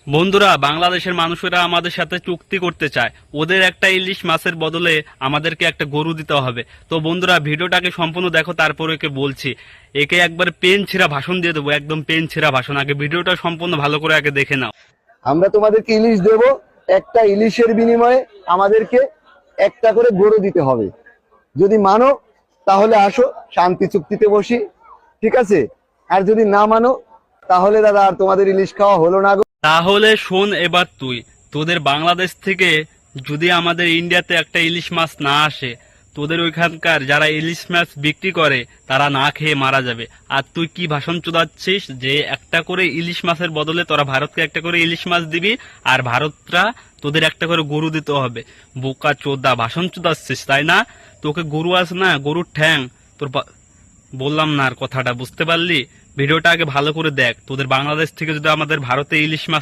বন্ধুরা, বাংলাদেশের মানুষেরা আমাদের সাথে চুক্তি করতে চায়, ওদের একটা ইলিশ মাছের বদলে আমাদেরকে একটা গরু দিতে হবে। তো বন্ধুরা, ভিডিওটাকে সম্পূর্ণ দেখো, তারপর একে বলছি। একে একবার পেন ছেঁড়া ভাষণ দিয়ে দেবো, একদম পেন ছেঁড়া ভাষণ। আগে ভিডিওটা সম্পূর্ণ ভালো করে আগে দেখে নাও। আমরা তোমাদেরকে ইলিশ দেব, একটা ইলিশের বিনিময়ে আমাদেরকে একটা করে গরু দিতে হবে। যদি মানো তাহলে আসো, শান্তি চুক্তিতে বসি, ঠিক আছে? আর যদি না মানো তাহলে দাদা আর তোমাদের ইলিশ খাওয়া হলো না গো। তাহলে শোন, এবার তোদের বাংলাদেশ থেকে যদি আমাদের ইন্ডিয়াতে একটা ইলিশ মাছ না আসে, তোদের ওইখানকার যারা ইলিশ মাছ বিক্রি করে তারা না খেয়ে মারা যাবে। আর তুই কি ভাষণ চোদাচ্ছিস যে একটা করে ইলিশ মাছের বদলে তোরা ভারতকে একটা করে ইলিশ মাছ দিবি, আর ভারতরা তোদের একটা করে গরু দিতে হবে? বোকা চোদা, ভাষণ চোদাচ্ছিস তাই না? তোকে গরু আছে না, গরুর ঠ্যাং তোর বললাম না আর কথাটা বুঝতে পারলি? ভিডিওটা আগে ভালো করে দেখ। তোদের বাংলাদেশ থেকে যদি আমাদের ভারতে ইলিশ মাছ